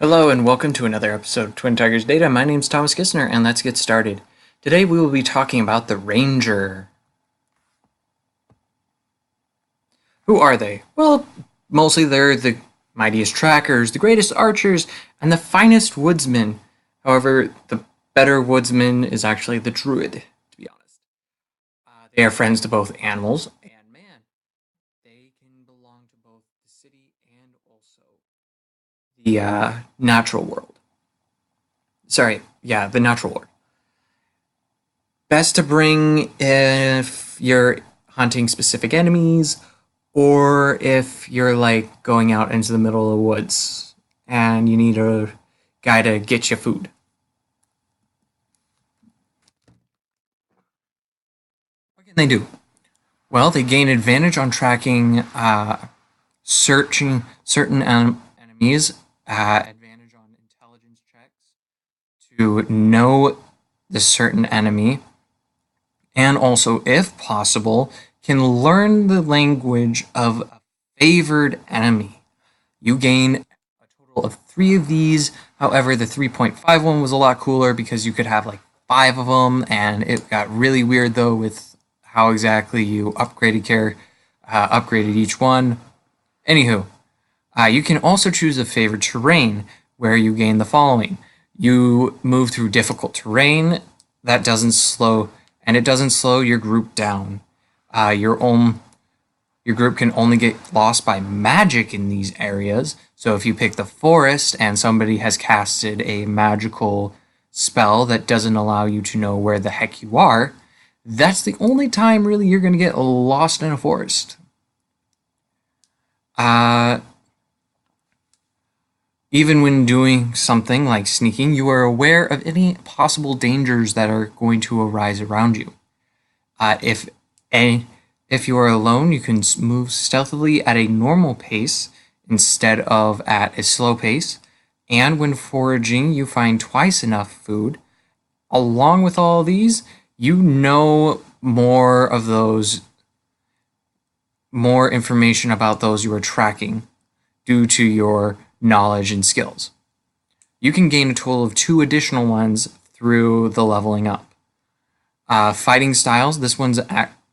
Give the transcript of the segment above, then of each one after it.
Hello and welcome to another episode of Twin Tigers Data. My name's Thomas Kistner and let's get started. Today we will be talking about the Ranger. Who are they? Well, mostly they're the mightiest trackers, the greatest archers, and the finest woodsmen. However, the better woodsman is actually the druid, to be honest. They are friends to both animals and man. They can belong to both the city and also the natural world. The natural world. Best to bring if you're hunting specific enemies or if you're like going out into the middle of the woods and you need a guy to get you food. What can they do? Well, they gain advantage on tracking searching certain enemies, advantage on intelligence checks to know the certain enemy, and also, if possible, can learn the language of a favored enemy. You gain a total of 3 of these. However, the 3.5 one was a lot cooler because you could have like 5 of them, and it got really weird though with how exactly you upgraded each one. Anywho, you can also choose a favored terrain where you gain the following. You move through difficult terrain that doesn't slow your group down. Your group can only get lost by magic in these areas. So if you pick the forest and somebody has casted a magical spell that doesn't allow you to know where the heck you are, that's the only time really you're going to get lost in a forest. Even when doing something like sneaking, you are aware of any possible dangers that are going to arise around you. If you are alone, you can move stealthily at a normal pace instead of at a slow pace. And when foraging, you find twice enough food. Along with all these, you know more information about those you are tracking due to your knowledge and skills. You can gain a total of 2 additional ones through the leveling up. Fighting styles, this one's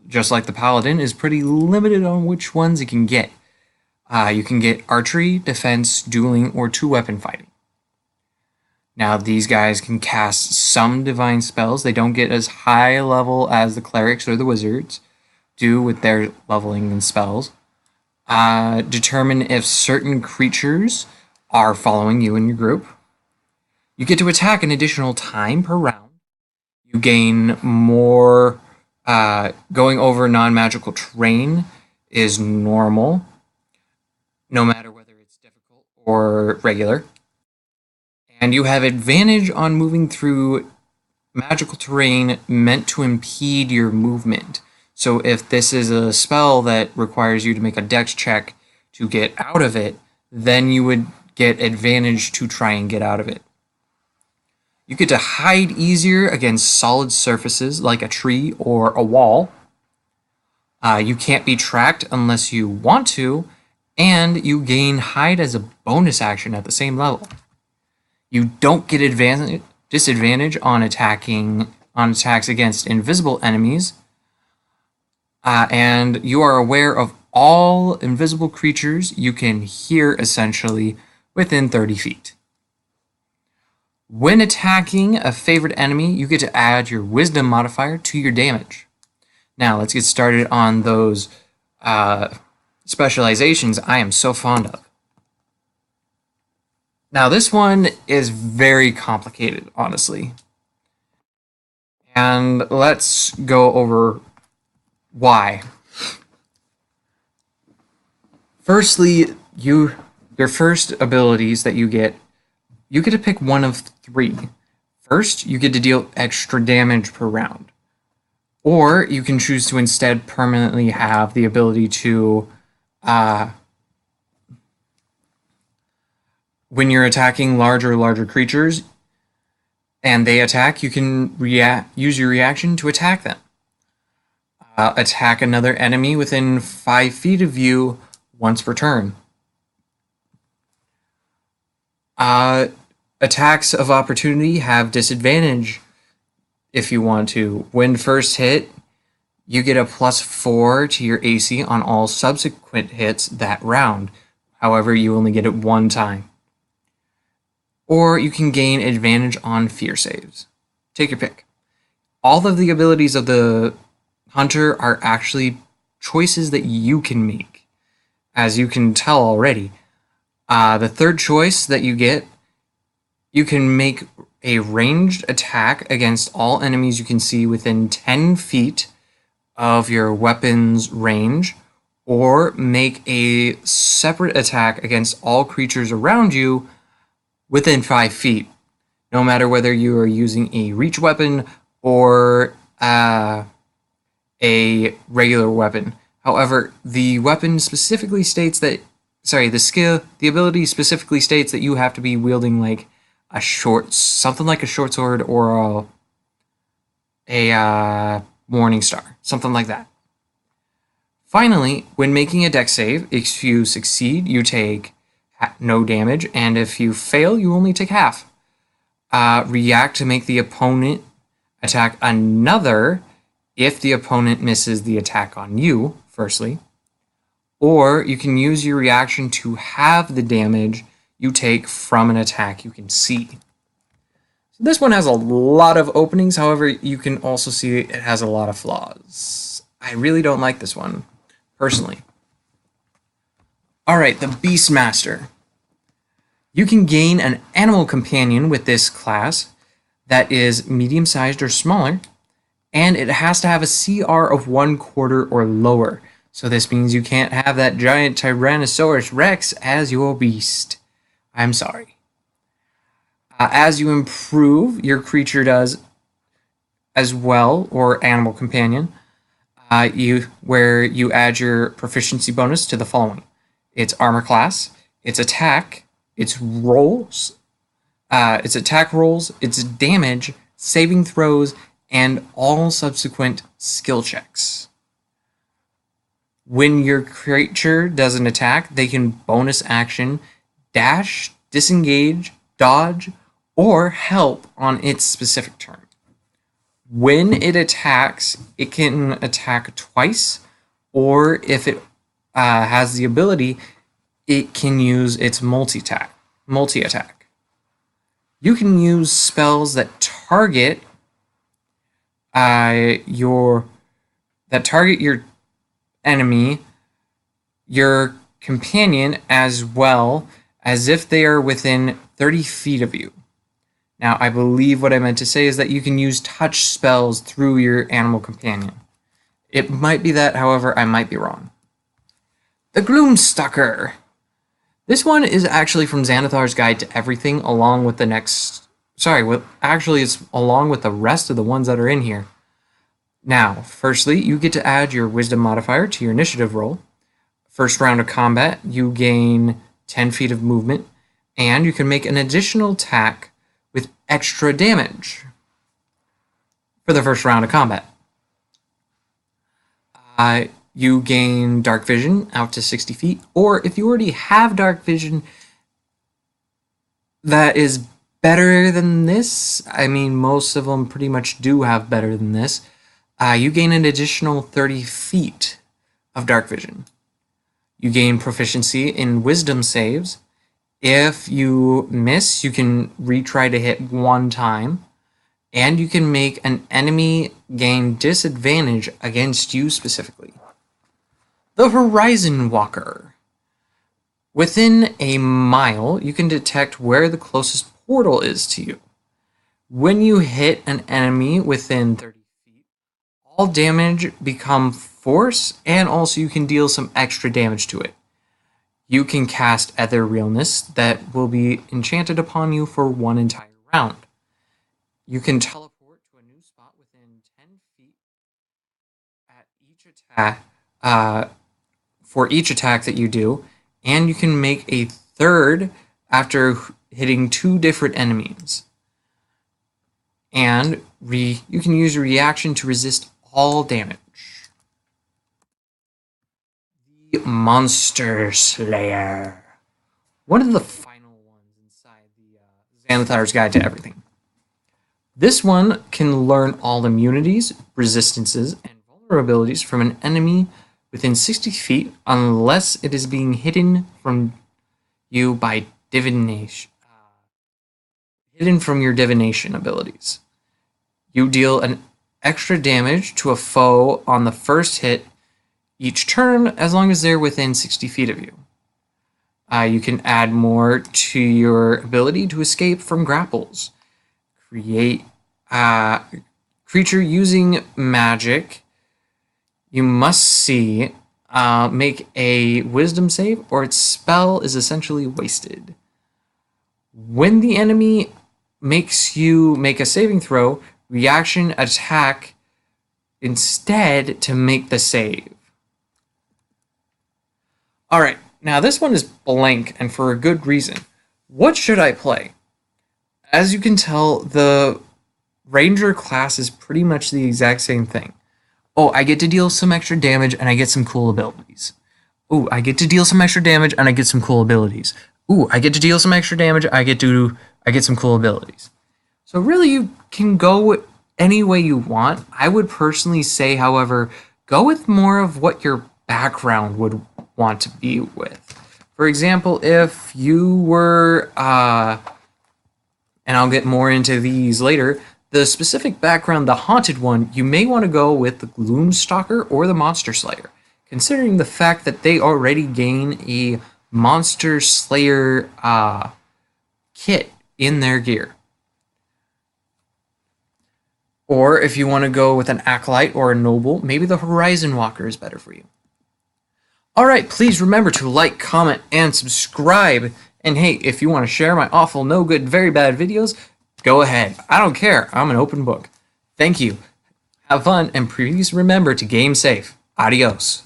just like the Paladin, is pretty limited on which ones it can get. You can get archery, defense, dueling, or 2-weapon fighting. Now, these guys can cast some divine spells. They don't get as high level as the clerics or the wizards do with their leveling and spells. Determine if certain creatures are following you in your group. You get to attack an additional time per round. You gain more. Going over non-magical terrain is normal, no matter whether it's difficult or regular. And you have advantage on moving through magical terrain meant to impede your movement. So if this is a spell that requires you to make a dex check to get out of it, then you would get advantage to try and get out of it. You get to hide easier against solid surfaces like a tree or a wall. You can't be tracked unless you want to, and you gain hide as a bonus action at the same level. You don't get disadvantage on attacks against invisible enemies, and you are aware of all invisible creatures you can hear essentially within 30 feet. When attacking a favorite enemy, you get to add your wisdom modifier to your damage. Now, let's get started on those specializations I am so fond of. Now, this one is very complicated, honestly. And let's go over why. Firstly, your first abilities that you get to pick one of 3. First, you get to deal extra damage per round. Or you can choose to instead permanently have the ability to when you're attacking larger creatures and they attack, you can use your reaction to attack them. Attack another enemy within 5 feet of you once per turn. Attacks of opportunity have disadvantage if you want to. When first hit, you get a +4 to your AC on all subsequent hits that round. However, you only get it one time. Or you can gain advantage on fear saves. Take your pick. All of the abilities of the hunter are actually choices that you can make, as you can tell already. The third choice that you get, you can make a ranged attack against all enemies you can see within 10 feet of your weapon's range, or make a separate attack against all creatures around you within 5 feet, no matter whether you are using a reach weapon or a regular weapon. However, the weapon specifically states that, the ability specifically states that you have to be wielding like something like a short sword or a morning star, something like that. Finally, when making a dex save, if you succeed, you take no damage, and if you fail, you only take half. React to make the opponent attack another if the opponent misses the attack on you, firstly. Or you can use your reaction to halve the damage you take from an attack you can see. So this one has a lot of openings, however, you can also see it has a lot of flaws. I really don't like this one, personally. Alright, the Beastmaster. You can gain an animal companion with this class that is medium-sized or smaller, and it has to have a CR of 1/4 or lower. So this means you can't have that giant Tyrannosaurus Rex as your beast. I'm sorry. As you improve, your creature does as well, or animal companion, where you add your proficiency bonus to the following: its armor class, its attack, its rolls, its damage, saving throws, and all subsequent skill checks. When your creature does an attack, they can bonus action, dash, disengage, dodge, or help on its specific turn. When it attacks, it can attack twice, or if it has the ability, it can use its multi-attack. You can use spells that target your enemy, your companion, as well as if they are within 30 feet of you. Now, I believe what I meant to say is that you can use touch spells through your animal companion. It might be that, however, I might be wrong. The Gloomstalker. This one is actually from Xanathar's Guide to Everything, along with the next... it's along with the rest of the ones that are in here. Now, firstly, you get to add your Wisdom modifier to your initiative roll. First round of combat, you gain 10 feet of movement, and you can make an additional attack with extra damage for the first round of combat. You gain Dark Vision out to 60 feet, or if you already have Dark Vision that is better than this, I mean, most of them pretty much do have better than this, you gain an additional 30 feet of Dark Vision. You gain proficiency in Wisdom saves. If you miss, you can retry to hit one time, and you can make an enemy gain disadvantage against you specifically. The Horizon Walker. Within a mile, you can detect where the closest portal is to you. When you hit an enemy within 30 feet, all damage become force, and also you can deal some extra damage to it. You can cast Etherealness that will be enchanted upon you for one entire round. You can teleport to a new spot within 10 feet at each attack, for each attack that you do, and you can make a third after hitting 2 different enemies. And you can use a reaction to resist all damage. The Monster Slayer. One of the final ones inside Vamphire's Guide to Everything. This one can learn all immunities, resistances, and vulnerabilities from an enemy within 60 feet unless it is being hidden from you by divination. Hidden from your divination abilities. You deal an extra damage to a foe on the first hit each turn as long as they're within 60 feet of you. You can add more to your ability to escape from grapples. Create a creature using magic. You must see make a wisdom save or its spell is essentially wasted. When the enemy makes you make a saving throw, reaction attack instead to make the save. Alright, now this one is blank and for a good reason. What should I play? As you can tell, the Ranger class is pretty much the exact same thing. Oh, I get to deal some extra damage and I get some cool abilities. Ooh, I get to deal some extra damage and I get some cool abilities. Ooh, I get to deal some extra damage, I get some cool abilities. So really you can go any way you want. I would personally say, however, go with more of what your background would want to be with. For example, if you were, and I'll get more into these later, the specific background, the haunted one, you may want to go with the Gloomstalker or the Monster Slayer, considering the fact that they already gain a Monster Slayer kit in their gear. Or if you want to go with an Acolyte or a Noble, maybe the Horizon Walker is better for you. Alright, please remember to like, comment, and subscribe. And hey, if you want to share my awful, no good, very bad videos, go ahead. I don't care. I'm an open book. Thank you. Have fun, and please remember to game safe. Adios.